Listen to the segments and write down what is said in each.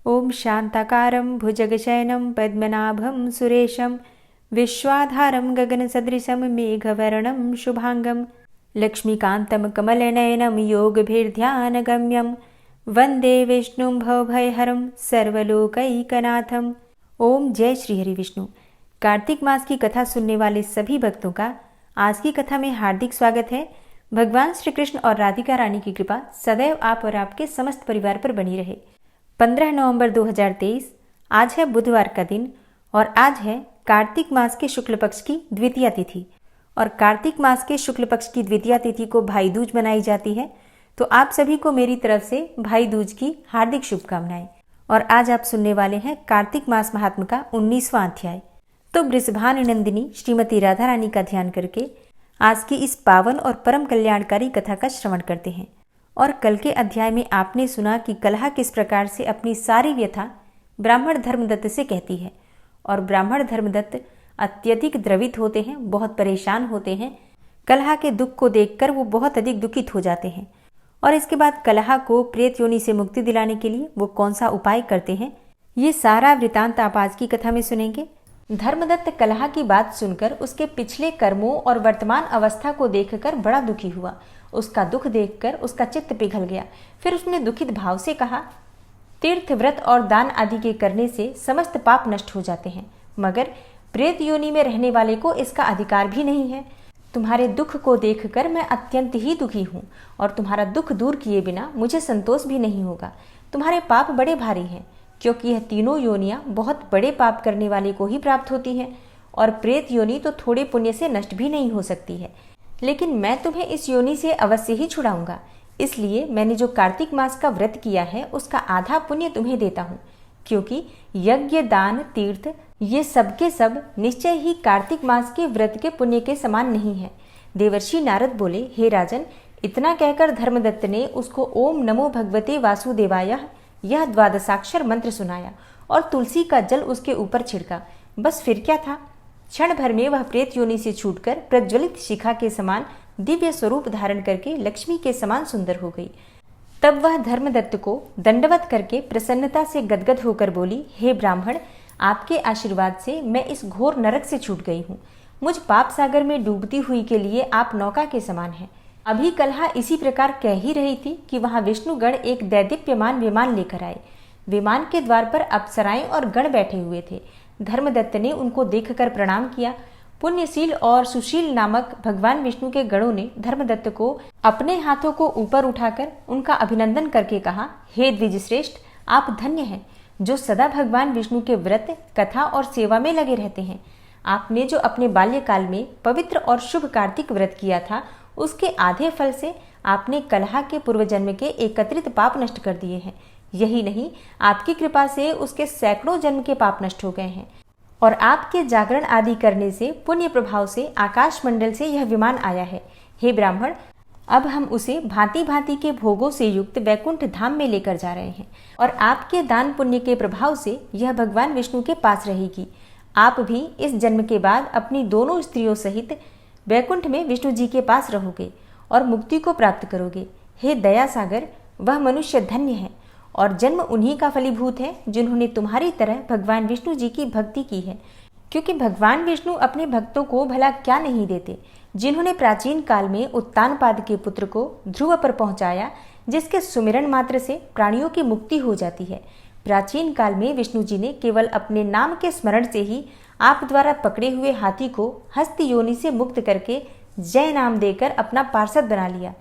ओम शांताकारं भुजगशयनं पद्मनाभं सुरेशं विश्वाधारं गगनसदृशं मेघवर्णं शुभांगं लक्ष्मीकान्तं कमलनयनं योगभिर्ध्यानगम्यं वंदे विष्णुं भवभयहरं सर्वलोकैकनाथं। ओम जय श्री हरि विष्णु। कार्तिक मास की कथा सुनने वाले सभी भक्तों का आज की कथा में हार्दिक स्वागत है। भगवान श्री कृष्ण और राधिका रानी की कृपा सदैव आप और आपके समस्त परिवार पर बनी रहे। 15 नवंबर 2023 आज है बुधवार का दिन और आज है कार्तिक मास के शुक्ल पक्ष की द्वितीया तिथि। और कार्तिक मास के शुक्ल पक्ष की द्वितीया तिथि को भाई दूज मनाई जाती है। तो आप सभी को मेरी तरफ से भाई दूज की हार्दिक शुभकामनाएं। और आज आप सुनने वाले हैं कार्तिक मास महात्म का 19वां अध्याय। तो वृषभान नंदिनी श्रीमती राधा रानी का ध्यान करके आज की इस पावन और परम कल्याणकारी कथा का श्रवण करते हैं। और कल के अध्याय में आपने सुना कि कलहा किस प्रकार से अपनी सारी व्यथा ब्राह्मण धर्मदत्त से कहती है। और ब्राह्मण धर्मदत्त अत्यधिक द्रवित होते हैं, बहुत परेशान होते हैं। कलहा के दुख को देखकर वो बहुत अधिक दुखित हो जाते हैं। और इसके बाद कलहा को प्रेत योनि से मुक्ति दिलाने के लिए वो कौन सा उपाय करते हैं, ये सारा वृतांत आप आज की कथा में सुनेंगे। धर्मदत्त कलहा की बात सुनकर उसके पिछले कर्मों और वर्तमान अवस्था को देखकर बड़ा दुखी हुआ। उसका दुख देखकर उसका चित्त पिघल गया। फिर उसने दुखित भाव से कहा, तीर्थ व्रत और दान आदि के करने से समस्त पाप नष्ट हो जाते हैं, मगर प्रेत योनि में रहने वाले को इसका अधिकार भी नहीं है। तुम्हारे दुख को देखकर मैं अत्यंत ही दुखी हूँ और तुम्हारा दुख दूर किए बिना मुझे संतोष भी नहीं होगा। तुम्हारे पाप बड़े भारी हैं, क्योंकि यह तीनों योनियां बहुत बड़े पाप करने वाले को ही प्राप्त होती हैं और प्रेत योनि तो थोड़े पुण्य से नष्ट भी नहीं हो सकती है। लेकिन मैं तुम्हें इस योनि से अवश्य ही छुड़ाऊंगा। इसलिए मैंने जो कार्तिक मास का व्रत किया है उसका आधा पुण्य तुम्हें देता हूँ, क्योंकि यज्ञ दान तीर्थ ये सब के सब निश्चय ही कार्तिक मास के व्रत के पुण्य के समान नहीं है। देवर्षि नारद बोले, हे राजन, इतना कहकर धर्मदत्त ने उसको ओम नमो भगवते वासुदेवाय यह द्वादशाक्षर मंत्र सुनाया और तुलसी का जल उसके ऊपर छिड़का। बस फिर क्या था, क्षण भर में वह प्रेत योनि से छूटकर प्रज्वलित शिखा के समान दिव्य स्वरूप धारण करके लक्ष्मी के समान सुंदर हो गई। तब वह धर्मदत्त को दंडवत करके प्रसन्नता से गदगद होकर बोली, हे ब्राह्मण, आपके आशीर्वाद से मैं इस घोर नरक से छूट गई हूँ। मुझ पाप सागर में डूबती हुई के लिए आप नौका के समान हैं। अभी कलहा इसी प्रकार कह ही रही थी कि वहां विष्णुगण एक दैदीप्यमान विमान लेकर आए। विमान के द्वार पर अप्सराएं और गण बैठे हुए थे। धर्मदत्त ने उनको देखकर प्रणाम किया। पुण्यशील और सुशील नामक भगवान विष्णु के गणों ने धर्मदत्त को अपने हाथों को ऊपर उठाकर उनका अभिनंदन करके कहा, हे द्विजश्रेष्ठ, आप धन्य हैं जो सदा भगवान विष्णु के व्रत, कथा और सेवा में लगे रहते हैं। आपने जो अपने बाल्यकाल में पवित्र और शुभ कार्तिक व्रत किया था, उसके आधे फल से आपने कलहा के पूर्व जन्म के एकत्रित पाप नष्ट कर दिए हैं। यही नहीं, आपकी कृपा से उसके सैकड़ों जन्म के पाप नष्ट हो गए हैं। और आपके जागरण आदि करने से पुण्य प्रभाव से आकाश मंडल से यह विमान आया है। हे ब्राह्मण, अब हम उसे भांति भांति के भोगों से युक्त वैकुंठ धाम में लेकर जा रहे हैं और आपके दान पुण्य के प्रभाव से यह भगवान विष्णु के पास रहेगी। आप भी इस जन्म के बाद अपनी दोनों स्त्रियों सहित वैकुंठ में विष्णु जी के पास रहोगे और मुक्ति को प्राप्त करोगे। हे दया सागर, वह मनुष्य धन्य है और जन्म उन्हीं का फलीभूत है जिन्होंने तुम्हारी तरह भगवान विष्णु जी की भक्ति की है, क्योंकि भगवान विष्णु अपने भक्तों को भला क्या नहीं देते। जिन्होंने प्राचीन काल में उत्तानपाद के पुत्र को ध्रुव पर पहुंचाया, जिसके सुमिरन मात्र से प्राणियों की मुक्ति हो जाती है। प्राचीन काल में विष्णु जी ने केवल अपने नाम के स्मरण से ही आप द्वारा पकड़े हुए हाथी को हस्त योनि से मुक्त करके जय नाम देकर अपना पार्षद बना लिया।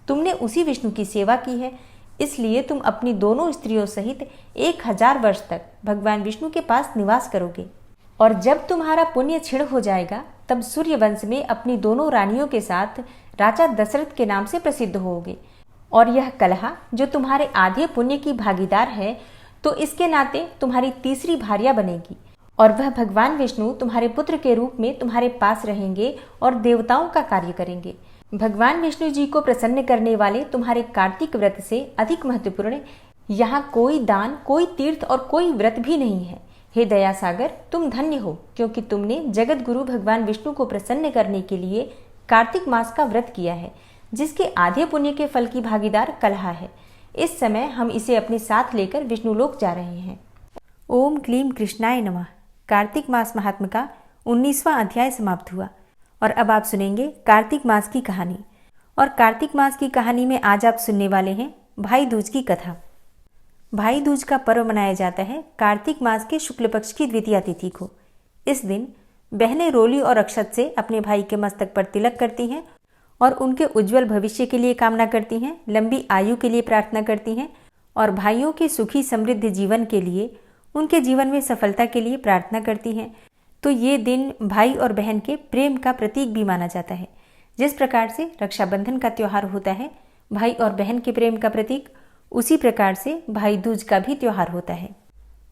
तुमने उसी विष्णु की सेवा की है, इसलिए तुम अपनी दोनों स्त्रियों सहित 1000 वर्ष तक भगवान विष्णु के पास निवास करोगे। और जब तुम्हारा पुण्य क्षीण हो जाएगा, तब सूर्य वंश में अपनी दोनों रानियों के साथ राजा दशरथ के नाम से प्रसिद्ध होगे। और यह कलहा जो तुम्हारे आधे पुण्य की भागीदार है, तो इसके नाते तुम्हारी तीसरी भार्या बनेगी और वह भगवान विष्णु तुम्हारे पुत्र के रूप में तुम्हारे पास रहेंगे और देवताओं का कार्य करेंगे। भगवान विष्णु जी को प्रसन्न करने वाले तुम्हारे कार्तिक व्रत से अधिक महत्वपूर्ण यहाँ कोई दान, कोई तीर्थ और कोई व्रत भी नहीं है। हे दया सागर, तुम धन्य हो, क्योंकि तुमने जगत गुरु भगवान विष्णु को प्रसन्न करने के लिए कार्तिक मास का व्रत किया है, जिसके आधे पुण्य के फल की भागीदार कलहा है। इस समय हम इसे अपने साथ लेकर विष्णुलोक जा रहे हैं। ओम क्लीम कृष्णाय नमः। कार्तिक मास महात्म्य का 19वां अध्याय समाप्त हुआ और अब आप सुनेंगे कार्तिक मास की कहानी। और कार्तिक मास की कहानी में आज आप सुनने वाले हैं भाई दूज की कथा। भाई दूज का पर्व मनाया जाता है कार्तिक मास के शुक्ल पक्ष की द्वितीया तिथि को। इस दिन बहनें रोली और अक्षत से अपने भाई के मस्तक पर तिलक करती हैं और उनके उज्जवल भविष्य के लिए कामना करती हैं, लंबी आयु के लिए प्रार्थना करती हैं और भाइयों के सुखी समृद्ध जीवन के लिए, उनके जीवन में सफलता के लिए प्रार्थना करती हैं। तो ये दिन भाई और बहन के प्रेम का प्रतीक भी माना जाता है। जिस प्रकार से रक्षाबंधन का त्यौहार होता है भाई और बहन के प्रेम का प्रतीक, उसी प्रकार से भाई दूज का भी त्यौहार होता है।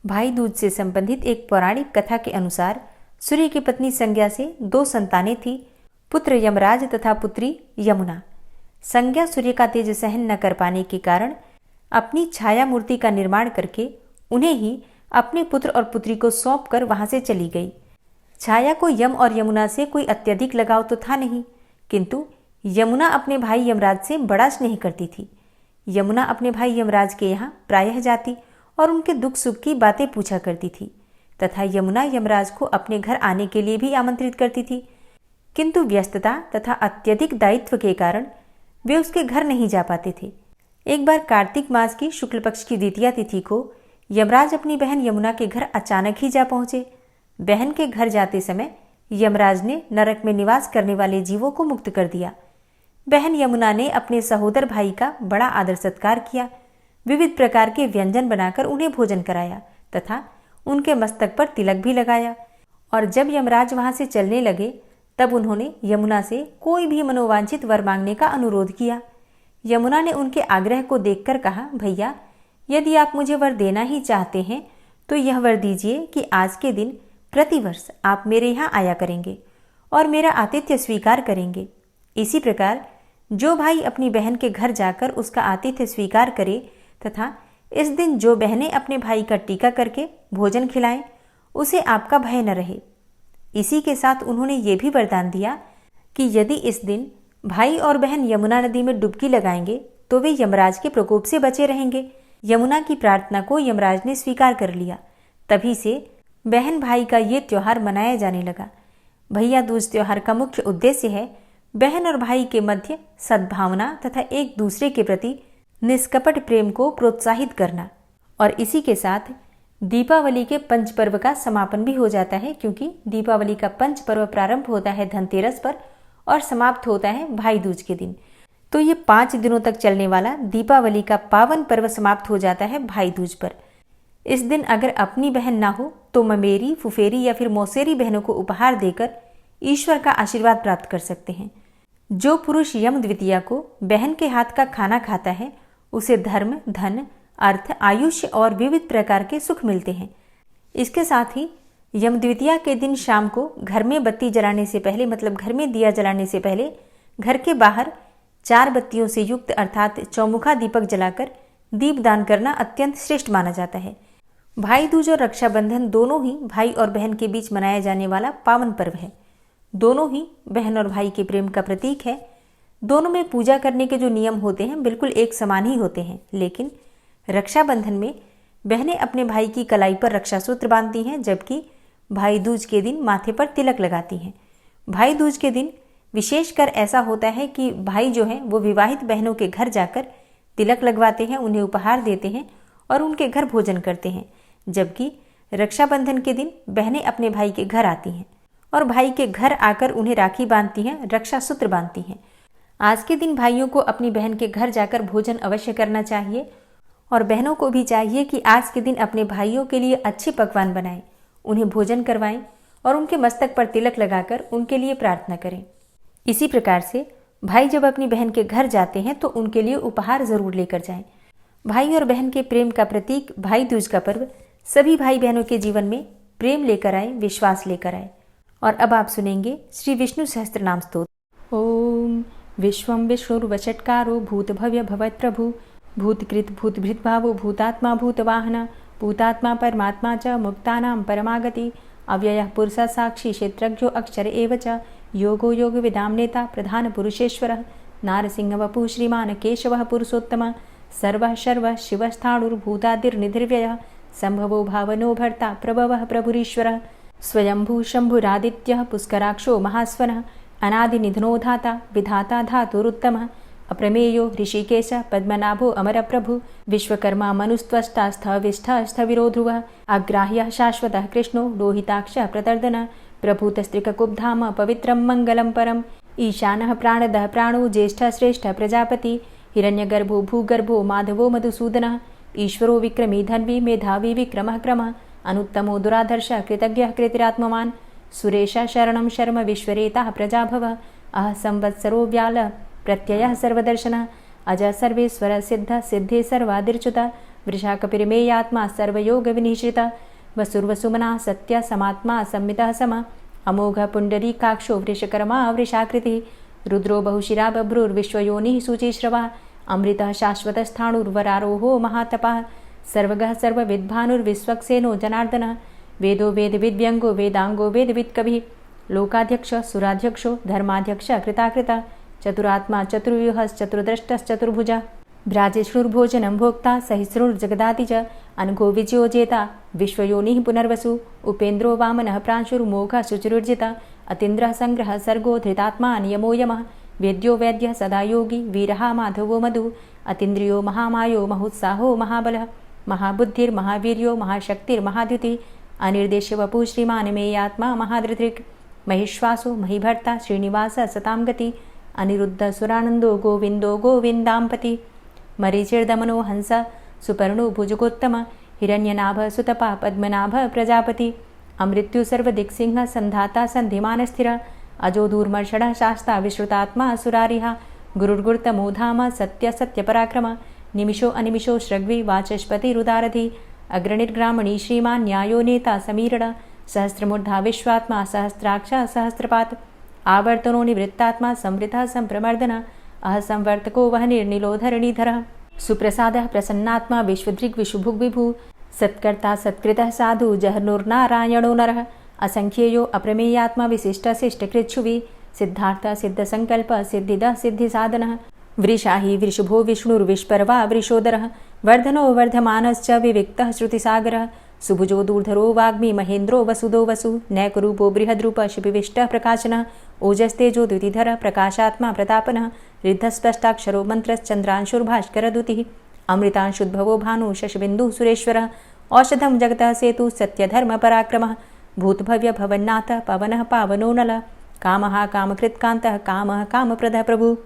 भाई दूज से संबंधित एक पौराणिक कथा के अनुसार सूर्य की पत्नी संज्ञा से 2 संतानें थी, पुत्र यमराज तथा पुत्री यमुना। संज्ञा सूर्य का तेज सहन न कर पाने के कारण अपनी छाया मूर्ति का निर्माण करके उन्हें ही अपने पुत्र और पुत्री को सौंप कर वहां से चली गई। छाया को यम और यमुना से कोई अत्यधिक लगाव तो था नहीं, किंतु यमुना अपने भाई यमराज से बड़ा स्नेह करती थी। यमुना अपने भाई यमराज के यहाँ प्रायः जाती और उनके दुख सुख की बातें पूछा करती थी तथा यमुना यमराज को अपने घर आने के लिए भी आमंत्रित करती थी, किंतु व्यस्तता तथा अत्यधिक दायित्व के कारण वे उसके घर नहीं जा पाते थे। एक बार कार्तिक मास की शुक्ल पक्ष की द्वितीया तिथि को यमराज अपनी बहन यमुना के घर अचानक ही जा पहुंचे। बहन के घर जाते समय यमराज ने नरक में निवास करने वाले जीवों को मुक्त कर दिया। बहन यमुना ने अपने सहोदर भाई का बड़ा आदर सत्कार किया, विविध प्रकार के व्यंजन बनाकर उन्हें भोजन कराया तथा उनके मस्तक पर तिलक भी लगाया। और जब यमराज वहां से चलने लगे तब उन्होंने यमुना से कोई भी मनोवांछित वर मांगने का अनुरोध किया। यमुना ने उनके आग्रह को देखकर कहा, भैया यदि आप मुझे वर देना ही चाहते हैं तो यह वर दीजिए कि आज के दिन प्रतिवर्ष आप मेरे यहाँ आया करेंगे और मेरा आतिथ्य स्वीकार करेंगे। इसी प्रकार जो भाई अपनी बहन के घर जाकर उसका आतिथ्य स्वीकार करे तथा इस दिन जो बहनें अपने भाई का टीका करके भोजन खिलाएं, उसे आपका भय न रहे। इसी के साथ उन्होंने ये भी वरदान दिया कि यदि इस दिन भाई और बहन यमुना नदी में डुबकी लगाएंगे तो वे यमराज के प्रकोप से बचे रहेंगे। यमुना की प्रार्थना को यमराज ने स्वीकार कर लिया। तभी से बहन भाई का ये त्योहार मनाया जाने लगा। भैया दूज त्योहार का मुख्य उद्देश्य है बहन और भाई के मध्य सद्भावना तथा एक दूसरे के प्रति निष्कपट प्रेम को प्रोत्साहित करना। और इसी के साथ दीपावली के पंच पर्व का समापन भी हो जाता है, क्योंकि दीपावली का पंच पर्व प्रारंभ होता है धनतेरस पर और समाप्त होता है भाई दूज के दिन। तो ये 5 दिनों तक चलने वाला दीपावली का पावन पर्व समाप्त हो जाता है भाई दूज पर। इस दिन अगर अपनी बहन ना हो तो ममेरी, फुफेरी या फिर मौसेरी बहनों को उपहार देकर ईश्वर का आशीर्वाद प्राप्त कर सकते हैं। जो पुरुष यम द्वितीया को बहन के हाथ का खाना खाता है उसे धर्म, धन, अर्थ, आयुष्य और विविध प्रकार के सुख मिलते हैं। इसके साथ ही यम द्वितीया के दिन शाम को घर में बत्ती जलाने से पहले, मतलब घर में दिया जलाने से पहले, घर के बाहर 4 बत्तियों से युक्त अर्थात चौमुखा दीपक जलाकर दीपदान करना अत्यंत श्रेष्ठ माना जाता है। भाई दूज और रक्षाबंधन दोनों ही भाई और बहन के बीच मनाया जाने वाला पावन पर्व है। दोनों ही बहन और भाई के प्रेम का प्रतीक है। दोनों में पूजा करने के जो नियम होते हैं बिल्कुल एक समान ही होते हैं, लेकिन रक्षाबंधन में बहनें अपने भाई की कलाई पर रक्षा सूत्र बांधती हैं, जबकि भाई दूज के दिन माथे पर तिलक लगाती हैं। भाई दूज के दिन विशेषकर ऐसा होता है कि भाई जो हैं वो विवाहित बहनों के घर जाकर तिलक लगवाते हैं, उन्हें उपहार देते हैं और उनके घर भोजन करते हैं, जबकि रक्षाबंधन के दिन बहनें अपने भाई के घर आती हैं और भाई के घर आकर उन्हें राखी बांधती हैं, रक्षा सूत्र बांधती हैं। आज के दिन भाइयों को अपनी बहन के घर जाकर भोजन अवश्य करना चाहिए और बहनों को भी चाहिए कि आज के दिन अपने भाइयों के लिए अच्छे पकवान बनाएं, उन्हें भोजन करवाएं और उनके मस्तक पर तिलक लगाकर उनके लिए प्रार्थना करें। इसी प्रकार से भाई जब अपनी बहन के घर जाते हैं तो उनके लिए उपहार जरूर लेकर जाएं। भाई और बहन के प्रेम का प्रतीक भाई दूज का पर्व सभी भाई बहनों के जीवन में प्रेम लेकर आए, विश्वास लेकर आए। और अब आप सुनेंगे श्री विष्णु सहस्त्रनाम स्तोत्र। ओम विश्वं विष्णुर्वषट्कारो भूतभव्य भवत्प्रभु भूतकृत भूतभृद्भावो भूतात्मा भूतवाहन भूतात्मा परमात्मा च मुक्तानां परमागति अव्ययः पुरुषः साक्षी क्षेत्रज्ञो अक्षर एव च योगो योगविदां नेता प्रधान पुरुषेश्वरः नारसिंह वपुः श्रीमान् केशवः पुरुषोत्तम सर्वः शर्वः शिवस्थाणुर्भूतादिर्निधिर्व्ययः सम्भवो भावनो भर्ता प्रभवः प्रभुरीश्वरः स्वयंभू शम्भुरादित्यः पुष्कराक्षो महास्वनः अनादिनिधनो धाता विधाता धातुरुत्तमः अप्रमेयो ऋषिकेश पद्मनाभो अमरप्रभु विश्वकर्मा मनुस्त्वष्टा स्थविष्ठः स्थविरो ध्रुवः अग्राह्यः शाश्वतः कृष्णो लोहिताक्षः प्रतर्दनः प्रभूतस्त्रिककुब्धाम पवित्रं मङ्गलं परम् ईशानः प्राणदः प्राणो ज्येष्ठः श्रेष्ठः प्रजापति हिरण्यगर्भो भूगर्भो माधवो मधुसूदनः ईश्वरो विक्रमी धन्वी मेधावी विक्रमः क्रमः अनुत्तमो दुराधर्षः कृतज्ञः कृतिरात्मवान् सुरेशः शरणं शर्म विश्वरेताः प्रजाभवः अह संवत्सरो व्याल प्रत्ययः सर्वदर्शनः अज सर्वेश्वर सिद्ध सिद्धे सर्वादिर्च्युतः वृषाकपिर्मेयात्मा सर्वयोगविनिश्रितः वसुर्वसुमना सत्य समात्मा संमितः समः अमोघ पुण्डरीकाक्षो वृषकर्मा वृषाकृतिः रुद्रो बहुशिरा बभ्रुर्विश्वयोनिः शुचिश्रवः अमृतः शाश्वतस्थाणुर्वरारोहो महातपः सर्वगः सर्वविद्भानुर्विश्वक्सेनो जनार्दनः वेदो वेदविद्व्यङ्गो वेदाङ्गो वेदवित्कविः लोकाध्यक्षः सुराध्यक्षो धर्माध्यक्षः कृताकृतः चतुरात्मा चतुर्व्यूहश्चतुर्द्रष्टश्चतुर्भुजः भ्राजिष्णुर्भोजनं भोक्ता सहिष्णुर्जगदाति च अनघो विजयो जेता विश्वयोनिः पुनर्वसु उपेन्द्रो वामनः प्रांशुर्मोघः शुचिरुर्जितः अतीन्द्रः सङ्ग्रहः सर्गो धृतात्मा नियमो यमः वेद्यो वैद्यः सदा योगी वीरः माधवो मधु अतीन्द्रियो महामायो महोत्साहो महाबलः महाबुद्धिर्महावीर्यो महाशक्तिर्महाद्युतिः अनिर्देश्यवपुः श्रीमान् मेयात्मा महाधृतिर् महिश्वासो महीभर्ता श्रीनिवासः सतां गति अनिरुद्ध सुरानन्दो गोविन्दो गोविन्दाम्पति मरीचिर्दमनो हंस सुपर्णो भुजगोत्तम हिरण्यनाभ सुतपा पद्मनाभ प्रजापति अमृत्यु सर्वदिक्सिंह संधाता सन्धिमानस्थिर अजो दूर्मर्षणः शास्ता विश्रुतात्मा सुरारिः गुरुर्गुर्तमो धाम सत्य सत्यपराक्रम निमिषो अनिमिषो श्रग्वी वाचस्पतिरुदारधि अग्रणिर्ग्रामणी श्रीमान् न्यायो नेता समीरण सहस्रमूर्धा विश्वात्मा सहस्राक्ष सहस्रपात् आवर्तनो निवृत्तात्मा संवृतः संप्रमर्दन अह संवर्तको वहनिर्निलोधरणीधरः सुप्रसादः प्रसन्नात्मा विश्वदृग् विशुभुग्विभु सत्कर्ता सत्कृतः साधु जहर्नुर्नारायणो नरः असंख्येयो अप्रमेयात्मा विशिष्टशिष्टकृच्छुवि सिद्धार्थ सिद्धसङ्कल्प सिद्धिदः सिद्धिसाधनः वृषाहि वृषभो विष्णुर्विष्पर्वा वृषोदरः वर्धनो वर्धमानश्च विविक्तः श्रुतिसागरः सुभुजो दूर्धरो वाग्मी महेन्द्रो वसुदो वसु नैकरूपो बृहद्रूप शिपिविष्टः प्रकाशनः ओजस्तेजो द्युतिधरः प्रकाशात्मा प्रतापनः रिद्धस्पष्टाक्षरो मन्त्रश्चन्द्रांशुर्भास्करदुतिः अमृतांशुद्भवो भानु शशबिन्दुः सुरेश्वरः औषधं जगतः सेतु सत्यधर्मपराक्रमः भूतभव्य भवन्नाथ पवनः पावनो नलः कामः कामकृत्कान्तः कामः कामप्रदः प्रभु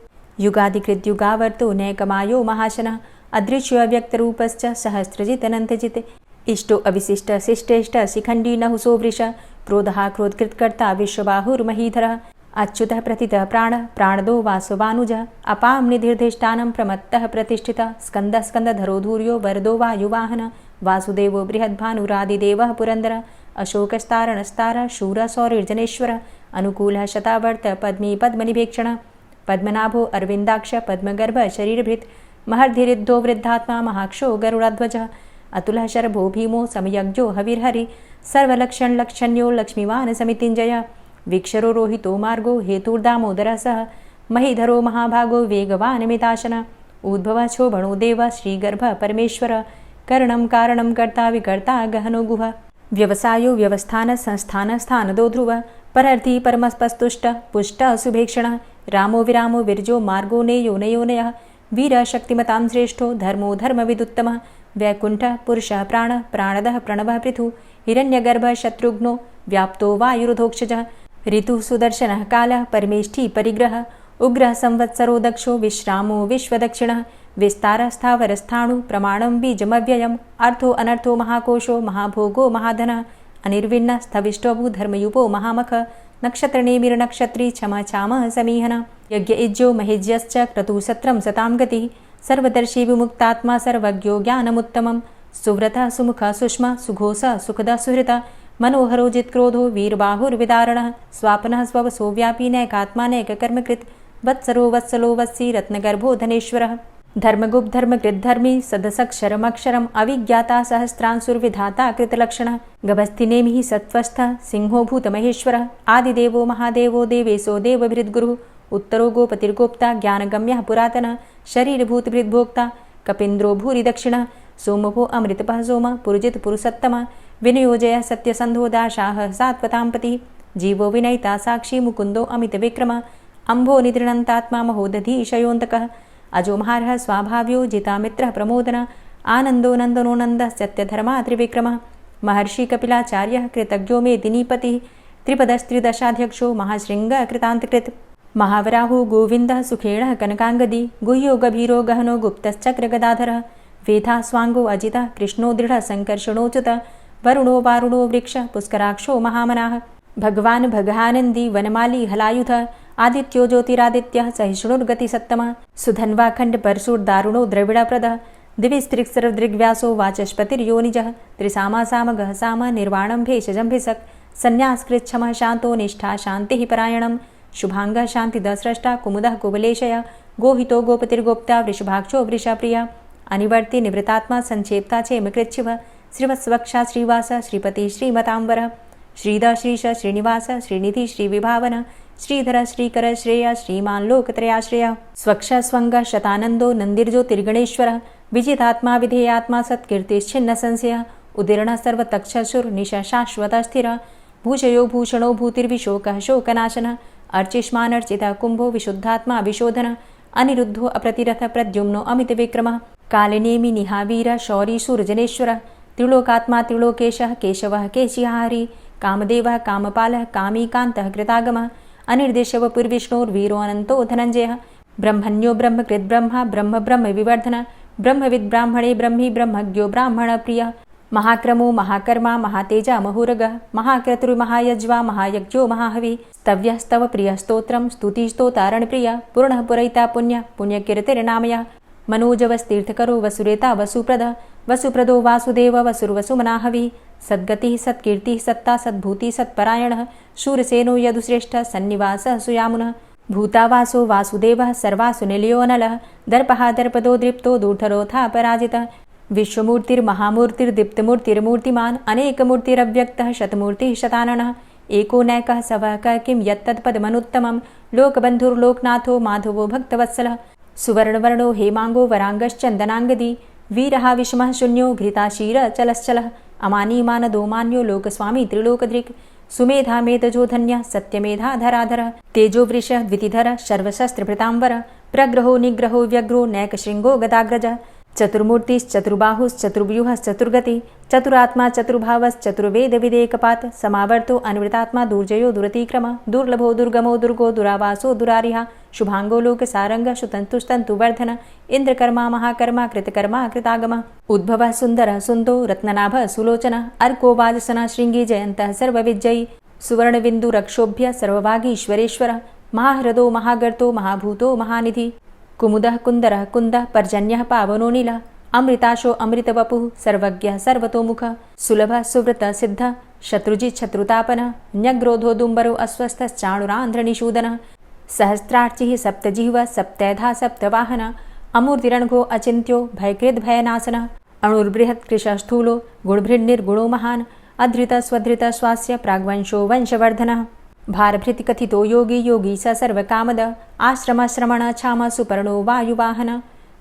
युगादिकृद्युगावर्तो नैकमायो महाशनः अदृश्यो अव्यक्तरूपश्च सहस्रजितनन्तजित् इष्टो अविशिष्ट शिष्टेष्ट शिखण्डी नहुसो वृष क्रोधः क्रोधकृत्कर्ता विश्वबाहुर्महीधरः अच्युतः प्रतितः प्राणः प्राणदो वासवानुजः अपां निधिर्धिष्ठानं प्रमत्तः प्रतिष्ठितः स्कन्दः स्कन्दधरो धूर्यो वरदो वायुवाहनः वासुदेवो बृहद्भानुरादिदेवः पुरन्दरः अशोकस्तारणस्तारः शूरः सौरिर्जनेश्वरः अनुकूलः शतावर्त पद्मी पद्मनिभेक्षणः पद्मनाभो अरविन्दाक्ष पद्मगर्भ शरीरभृत् महर्धिरिद्धो वृद्धात्मा महाक्षो गरुडाध्वजः अतुलः शरभो भीमो समयज्ञो हविर्हरि सर्वलक्षणलक्षण्यो लक्ष्मीवान् समितिञ्जयः वीक्षरो रोहितो मार्गो हेतुर्दामोदरः सः महीधरो महाभागो वेगवान् मिताशनः उद्भवः क्षोभणो देवः श्रीगर्भः परमेश्वरः करणं कारणं कर्ता विकर्ता गहनो गुहः व्यवसायो व्यवस्थानः संस्थानः स्थानदो ध्रुवः परर्थी परमस्पस्तुष्टः पुष्टः सुभेक्षणः रामो विरामो विरजो मार्गो नेयो नयोनयः वीरः शक्तिमतां श्रेष्ठो धर्मो धर्मविदुत्तमः वैकुण्ठः पुरुषः प्राणः प्राणदः प्रणवः पृथुः हिरण्यगर्भः शत्रुघ्नो व्याप्तो वायुरुधोक्षजः ऋतुः सुदर्शनः कालः परमेष्ठी परिग्रहः उग्रः संवत्सरो दक्षो विश्रामो विश्वदक्षिणः विस्तारः स्थावरस्थाणु प्रमाणं बीजमव्ययम् अर्थो अनर्थो महाकोशो महाभोगो महाधनः अनिर्विण्णः स्थविष्टोऽभू धर्मयुपो महामख नक्षत्रनेमिर्नक्षत्री क्षमचामः समीहनः यज्ञ इज्यो महेज्यश्च क्रतुसत्रं सतां गतिः सर्वदर्शी विमुक्तात्मा सर्वज्ञो ज्ञानमुत्तमं सुव्रतः सुमुखः सुष्मा सुघोषः सुखदः सुहृतः मनोहरो जित्क्रोधो वीरबाहुर्विदारणः स्वापनः स्ववसो व्यापी नैकात्मानैककर्मकृत् वत्सरो वत्सलो वत्सी रत्नगर्भो धनेश्वरः धर्मगुप्त धर्मकृद्धर्मी सदसक्षरमक्षरम् अविज्ञाता सहस्रांशुर्विधाता कृतलक्षणः गभस्तिनेमिः सत्त्वस्थः सिंहो भूतमहेश्वरः आदिदेवो महादेवो देवेशो देवभृद्गुरुः उत्तरो गोपतिर्गोप्ता ज्ञानगम्यः पुरातनः शरीरभूतभृद्भोक्ता कपीन्द्रो भूरि दक्षिणः सोमभो अमृतपः सोम पुरुजित पुरुषोत्तम विनियोजय सत्यसन्धो दाशाः सात्वतां पतिः जीवो विनयिता साक्षी मुकुन्दो अमितविक्रम अम्भो निद्रणन्तात्मा महोदधीशयोऽन्तकः अजो महारः स्वाभाव्यो जितामित्रः प्रमोदन आनन्दो नन्दनो नन्दः सत्यधर्मा त्रिविक्रमः महर्षि कपिलाचार्यः कृतज्ञो मेदिनीपतिः त्रिपदस्त्रिदशाध्यक्षो महाशृङ्गः कृतान्तकृत् महावराहो गोविन्दः सुखेणः कनकाङ्गदी गुह्यो गभीरो गहनो गुप्तश्चक्रगदाधरः वेधा स्वाङ्गो अजितः कृष्णो दृढः सङ्कर्षणोच्युतः वरुणो वारुणो वृक्षः पुष्कराक्षो महामनाः भगवान् भगानन्दी वनमाली हलायुधः आदित्यो ज्योतिरादित्यः सहिष्णुर्गतिसत्तमः सुधन्वाखण्ड परशुर्दारुणो द्रविडप्रदः दिविस्त्रिक्सर्वदृग्व्यासो वाचस्पतिर्योनिजः त्रिसामा सामगः साम निर्वाणं भेषजं भिषक् संन्यासकृच्छमः शान्तो निष्ठा शान्तिः परायणं शुभाङ्गः शान्तिदस्रष्टा कुमुदः कुवलेशय गोहितो गोपतिर्गोप्ता वृषभाक्षो वृषप्रिया अनिवर्ति निवृतात्मा संक्षेप्ता चेमकृच्छिवः श्रीवत्सवक्षा श्रीवास श्रीपति श्रीमताम्बरः श्रीद श्रीश श्रीनिवास श्रीनिधि श्रीविभावन श्रीधर श्रीकर श्रेय श्रीमान् लोकत्रयाश्रय स्वक्ष स्वङ्ग शतानन्दो नन्दिर्ज्योतिर्गणेश्वरः विजितात्मा विधेयात्मा सत्कीर्तिश्छिन्न संशयः उदीर्णः सर्वतक्षसुर्निशः शाश्वतः स्थिरः भूषयो भूषणो भूतिर्विशोकः शोकनाशनः अर्चिष्मानर्चितः कुम्भो विशुद्धात्मा विशोधनः अनिरुद्धो अप्रतिरथ प्रद्युम्नो अमितविक्रमः कालिनेमि निहावीर शौरी सूर्जनेश्वरः त्रिलोकात्मा त्रिलोकेशः केशवः केशिहारी कामदेवः कामपालः कामीकान्तः कृतागमः अनिर्देशवपुर्विष्णोर्वीरो अनन्तो धनञ्जयः ब्रह्मण्यो ब्रह्मकृद्ब्रह्मा ब्रह्म ब्रह्म विवर्धन ब्रह्मविद् ब्राह्मणे ब्रह्मी ब्रह्मज्ञो ब्राह्मणप्रियः महाक्रमो महाकर्मा महातेजा महोरगः महाक्रतुर्महायज्वा महायज्ञो महाहवि स्तव्यस्तव प्रियस्तोत्रं स्तुतिस्तोतारणप्रियः पूर्णः पुरयिता पुण्यः पुण्यकीर्तिर्नामयः मनोजवस्तीर्थकरो वसुरेता वसुप्रदः वसुप्रदो वासुदेव वसुर्वसुमनाहविः सद्गतिः सत्कीर्तिः सत्ता सद्भूतिः सत्परायणः शूरसेनो यदुश्रेष्ठः सन्निवासः सुयामुनः भूतावासो वासुदेवः सर्वासु निलयोऽनलः दर्पः दर्पदो दृप्तो दूर्धरोऽथा पराजितः विश्वमूर्तिर्महामूर्तिर्दीप्तमूर्तिर्मूर्तिमान् अनेकमूर्तिरव्यक्तः शतमूर्तिः शताननः एको नैकः सवः किं यत्तत्पदमनुत्तमं लोकबन्धुर्लोकनाथो माधवो भक्तवत्सलः सुवर्णवर्णो हेमाङ्गो वराङ्गश्चन्दनाङ्गदी वीरः विषमः शून्यो घृताशीरचलश्चलः अमानीमानदो मान्यो लोकस्वामी त्रिलोकदृक् सुमेधा मेधजो धन्यः सत्यमेधाधराधरः तेजो वृषः द्वितिधरः सर्वशस्त्रभृताम्बरः प्रग्रहो निग्रहो व्यग्रो नैकशृङ्गो गदाग्रजः चतुर्मूर्तिश्चतुर्बाहुश्चतुर्व्यूहश्चतुर्गति चतुरात्मा चतुर्भावश्चतुर्वेदविदेकपात् समावर्तो अनिवृतात्मा दुर्जयो दुरतिक्रम दुर्लभो दुर्गमो दुर्गो दुरावासो दुरारिहा शुभाङ्गो लोकसारङ्गः सुतन्तुस्तन्तुवर्धन इन्द्रकर्मा महाकर्मा कृतकर्मा कृतागमः उद्भवः सुन्दरः सुन्दो रत्ननाभः सुलोचनः अर्को वाजसनः शृङ्गी जयन्तः सर्वविजयी सुवर्णबिन्दुरक्षोभ्य सर्वभागीश्वरेश्वरः महाह्रदो महागर्तो महाभूतो महानिधि कुमुदः कुन्दरः कुन्दः पर्जन्यः पावनो नीलः अमृताशो अमृतवपुः सर्वज्ञः सर्वतोमुखः सुलभः सुव्रतः सिद्धः शत्रुजित् शत्रुतापनः न्यग्रोधो दुम्बरो अस्वस्थश्चाणुरान्ध्रनिषूदनः सहस्रार्चिः सप्तजिह्वः सप्तैधा सप्तवाहनः अमूर्तिरणघो अचिन्त्यो भयकृद्भयनाशनः अणुर्बृहत् कृशस्थूलो गुणभृन्निर्गुणो महान् अधृतः स्वधृतः स्वास्य प्राग्वंशो वंशवर्धनः भारभृतिकथितो योगी योगी स सर्वकामद आश्रमश्रमण क्षाम सुपर्णो वायुवाहन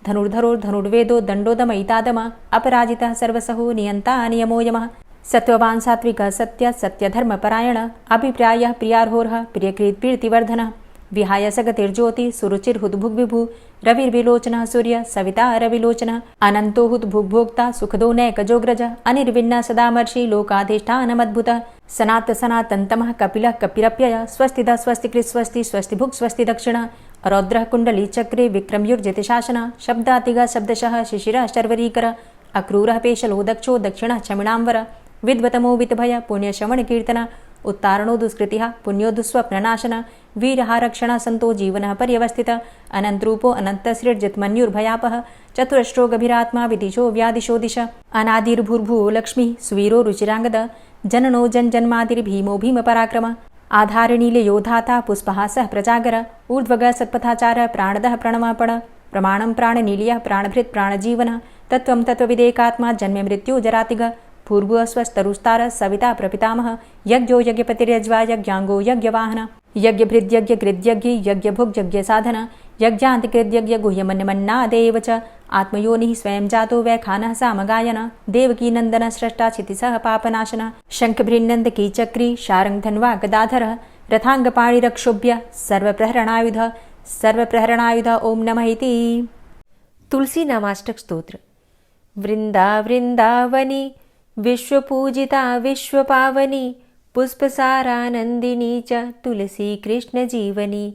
धनुर्धरो धनुर्वेदो दण्डोदमयितादम अपराजितः सर्वसहो नियन्ता नियमो यमः सत्त्ववान् सात्विकः सत्य सत्यधर्मपरायण अभिप्रायः प्रियार्होर्ह प्रियकृत्प्रीतिवर्धनः विहाय सगतिर्ज्योति सुरुचिर्हुद्भुग्विभु रविर्विलोचनः सूर्य सविता रविलोचनः अनन्तो हुद्भुग्भोक्ता सुखदो नैकजोग्रज अनिर्विण्ण सदामर्षि लोकाधिष्ठानमद्भुतः सनात सनातन्तमः कपिलः कपिरप्यय स्वस्तिदा स्वस्तिकृत् स्वस्ति स्वस्तिभुक् स्वस्ति दक्षिणः रौद्रः कुण्डली चक्रे विक्रमयुर्जितशासनः शब्दातिगः शब्दशः शिशिरः शर्वरीकर अक्रूरः पेशलो दक्षो दक्षिणः क्षमिणाम्बर विद्वतमो वितभय पुण्यश्रवणकीर्तन उत्तारणो दुष्कृतिः पुण्यो दुःस्वप्ननाशन वीरः रक्षणः सन्तो जीवनः पर्यवस्थितः अनन्तरूपो अनन्तसृर्जितमन्युर्भयापः चतुरश्रो गभीरात्मा विदिशो व्यादिशो दिश अनादिर्भूर्भुवो लक्ष्मीः सुवीरो रुचिराङ्गद जननो जन्मादिर्भीमो भीमपराक्रम आधारनीलयोधाता पुष्पहासः प्रजागर ऊर्ध्वगः सत्पथाचारः प्राणदः प्रणमपण प्रमाणं प्राणनीलयः प्राणभृत् प्राणजीवनः तत्त्वं तत्त्वविदेकात्मा जन्ममृत्यो जरातिगः भूर्भुवः स्वस्तरुस्तारः सविता प्रपितामहः यज्ञो यज्ञपतिर्यज्वा यज्ञाङ्गो यज्ञवाहनः यज्ञ भृद यज्ञ कृद यज्ञ यज्ञ भुग यज्ञ साधना यज्ञांत कृद यज्ञ गुह्यमन मन्नादेव च आत्मयोनिः स्वयं जातो वैखानः सामगायन देवकी नंदन स्रष्टा क्षितिसः पापनाशनः शंखभृन्नंद की चक्री शारंग धन्वा गदाधरः रथांगपाणिरक्षोभ्य सर्वप्रहरणायुध ओम नमः इति। तुलसी नामाष्टक स्तोत्र। वृंदा वृंदावनी विश्वपूजिता विश्वपावनी पुष्पसारानंदिनी च तुलसी कृष्ण जीवनी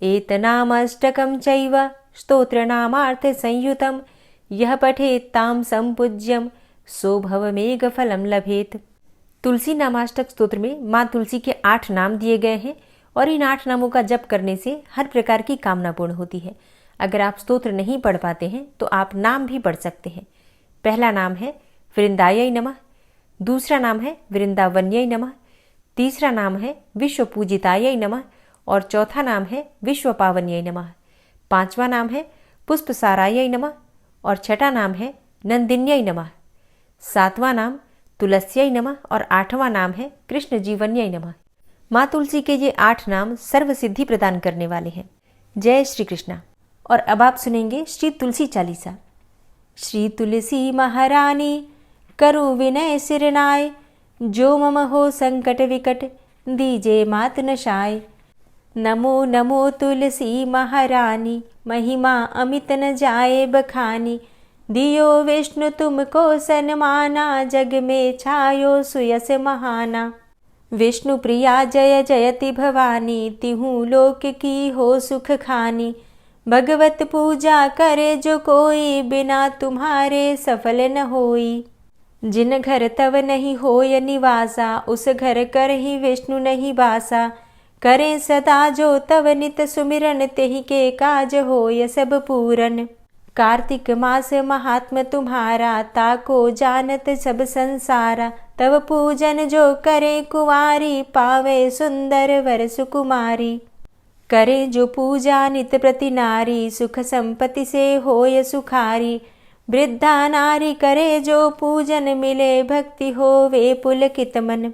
एतनामाष्टकं चैव स्तोत्रनामार्थ संयुतं यह पठेत् तां संपूज्यं सो भवमेघफलं लभेत। तुलसी नामाष्टक स्तोत्र में माँ तुलसी के 8 नाम दिए गए हैं और इन 8 नामों का जप करने से हर प्रकार की कामना पूर्ण होती है। अगर आप स्तोत्र नहीं पढ़ पाते हैं तो आप नाम भी पढ़ सकते हैं। पहला नाम है वृंदायै नमः, दूसरा नाम है वृंदावन्यै नमः, तीसरा नाम है विश्वपूजितायै नमः और चौथा नाम है विश्वपावन्यै नमः। पांचवा नाम है पुष्पसारायै नमः और छठा नाम है नंदिन्यै नमः। सातवां नाम तुलस्यै नमः और 8वां नाम है कृष्ण जीवन्यै नमः। माँ तुलसी के ये 8 नाम सर्व सिद्धि प्रदान करने वाले हैं। जय श्री कृष्णा। और अब आप सुनेंगे श्री तुलसी चालीसा। श्री तुलसी महारानी करूँ विनय सिरनाय, जो मम हो संकट विकट दीजे मात नशाय। नमो नमो तुलसी महारानी, महिमा अमित न जाए बखानी। दियो विष्णु तुमको सन्माना, जग में छायो सुयस महाना। विष्णु प्रिया जय जयति भवानी, तिहु लोक की हो सुख खानी। भगवत पूजा करे जो कोई, बिना तुम्हारे सफल न होई। जिन घर तव नहीं होय निवासा, उस घर कर ही विष्णु नहीं बासा। करें सदा जो तव नित सुमिरन, तेहि के काज होय सब पूरन। कार्तिक मास महात्म तुम्हारा, ताको जानत सब संसारा। तव पूजन जो करे कुंवारी, पावे सुंदर वर सुकुमारी। करे जो पूजा नित प्रति नारी, सुख संपत्ति से होय सुखारी। वृद्धा नारी करे जो पूजन, मिले भक्ति होवे पुलकित मन।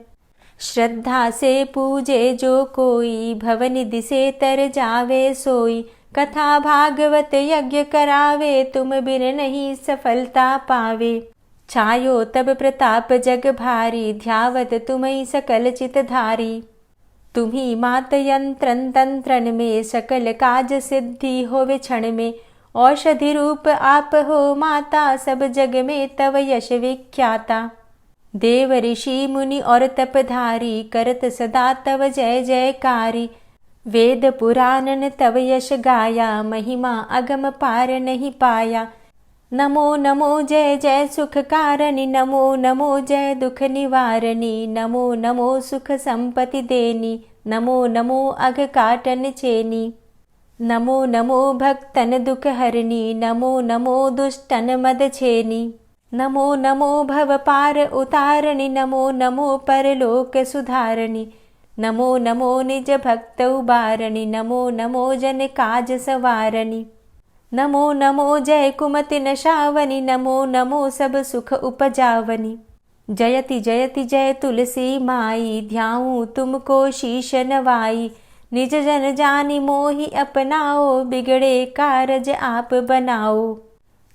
श्रद्धा से पूजे जो कोई, भवनिधि से तर जावे सोई। कथा भागवत यज्ञ करावे, तुम बिन नहीं सफलता पावे। छायो तब प्रताप जग भारी, ध्यावत तुम्हि सकल चित धारी। तुम्ही मात यंत्रन तंत्रन में, सकल काज सिद्धि होवे क्षण में। औषधि रूप आप हो माता, सब जग में तव यश विख्याता। देव ऋषि मुनि और तपधारी, करत सदा तव जय जयकारी। वेद पुराणन तव यश गाया, महिमा अगम पार नहीं पाया। नमो नमो जय जय सुख कारणी, नमो नमो जय दुख निवारणी। नमो नमो सुख संपत्ति देनी, नमो नमो अघ काटन चेनी। नमो नमो भक्तन दुख हरणी, नमो नमो दुष्टन मद छेनी। नमो नमो भव पार उतारणी, नमो नमो परलोक सुधारणी। नमो नमो निज भक्त उबारणी, नमो नमो जन काज सवारणी। नमो नमो जय कुमति नशावनी, नमो नमो सब सुख उपजावनी। जयति जयति जय तुलसी माई, ध्याऊं तुमको शीश नवाई। निज जन जानी मोहि अपनाओ, बिगड़े कारज आप बनाओ।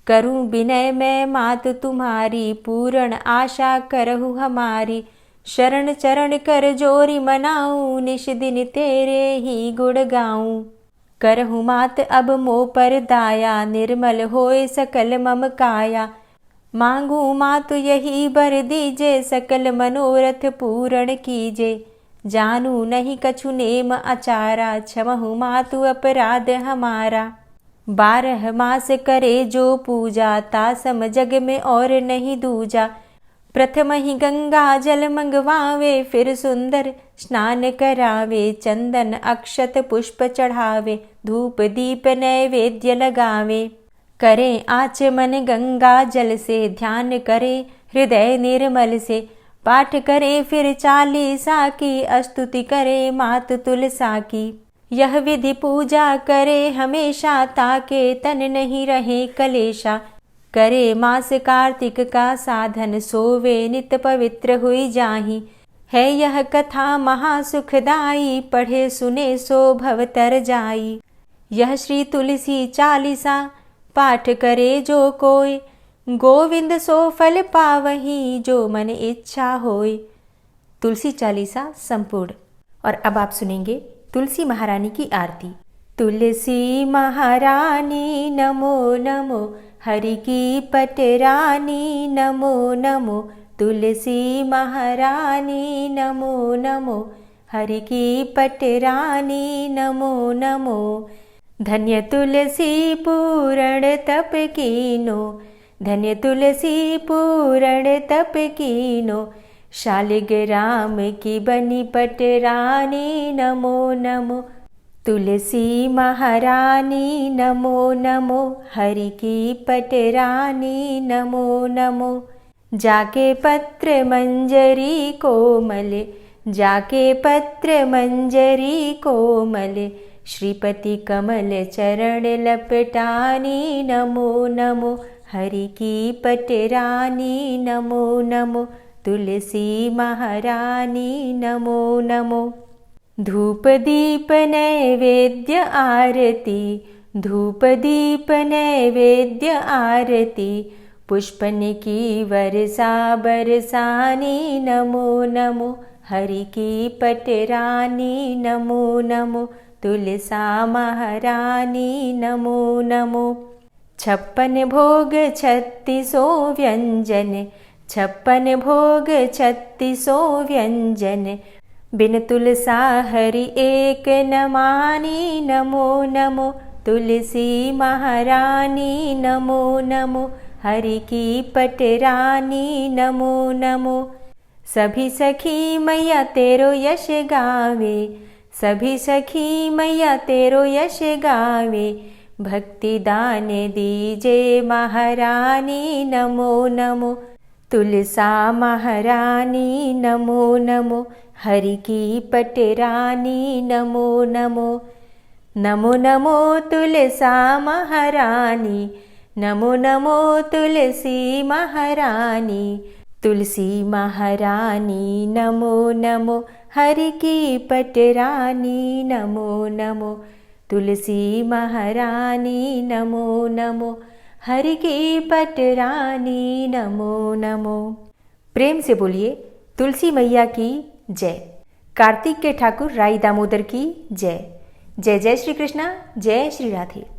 करूं विनय मैं मात तुम्हारी, पूर्ण आशा करहु हमारी। शरण चरण कर जोरी मनाऊं, निश दिन तेरे ही गुण गाऊं। करहु मात अब मोह पर दाया, निर्मल होए सकल मम काया। मांगू मातु यही बर दीजे, सकल मनोरथ पूर्ण कीजे। जानू नहीं कछु नेम आचारा, क्षमहु मातु अपराध हमारा। 12 मास करे जो पूजा, तासम जग में और नहीं दूजा। प्रथम ही गंगा जल मंगवावे, फिर सुंदर स्नान करावे। चंदन अक्षत पुष्प चढ़ावे, धूप दीप नैवेद्य लगावे। करें आचमन गंगा जल से, ध्यान करे हृदय निर्मल से। पाठ करे फिर चालीसा की, स्तुति करे मात तुलसा की। यह विधि पूजा करे हमेशा, ताके तन नहीं रहे कलेशा। करे मास कार्तिक का साधन, सोवे नित पवित्र हुई जाहि। है यह कथा महासुखदाई, पढ़े सुने सो भव तर जाई। यह श्री तुलसी चालीसा, पाठ करे जो कोय, गोविंद सो फल पावही, जो मन इच्छा होय। तुलसी चालीसा संपूर्ण। और अब आप सुनेंगे तुलसी महारानी की आरती। तुलसी महारानी नमो नमो, हरि की पटरानी नमो नमो। तुलसी महारानी नमो नमो, हरि की पटरानी नमो नमो। धन्य तुलसी पूर्ण तप कीनो, धन्य तुलसी पूर्ण तप कीनो। शालिग्राम की बनी पटरानी नमो नमो। तुलसी महारानी नमो नमो, हरि की पटरानी नमो नमो। जाके पत्र मंजरी कोमल, जाके पत्र मंजरी कोमल। श्रीपति कमल चरण लपटानी नमो नमो, हरि की पटरानी नमो नमो। तुलसी महारानी नमो नमो। धूप दीप नैवेद्य आरती, धूप दीप नैवेद्य आरती। पुष्पन की वर्षा बरसानी नमो नमो, हरि की पटरानी नमो नमो। तुलसा महारानी नमो नमो। 56 भोग 36 व्यंजन, 56 भोग 36 व्यंजन। बिन तुलसा हरि एक न मानी नमो नमो। तुलसी महारानी नमो नमो, हरि की पटरानी नमो नमो। सभी सखी मैया तेरो यश गावे, सभी सखी मैया तेरो यश गावे। भक्ति दान दीजे महारानी नमो नमो। तुलसा महारानी नमो नमो, हरि की पटरानी नमो नमो। नमो नमो तुलसा महारानी, नमो नमो तुलसी महारानी। तुलसी महारानी नमो नमो, हरि की पटरानी नमो नमो। तुलसी महारानी नमो नमो, हरि की पटरानी नमो नमो। प्रेम से बोलिए तुलसी मैया की जय। कार्तिक के ठाकुर राई दामोदर की जय। जय जय श्री कृष्णा, जय श्री राधे।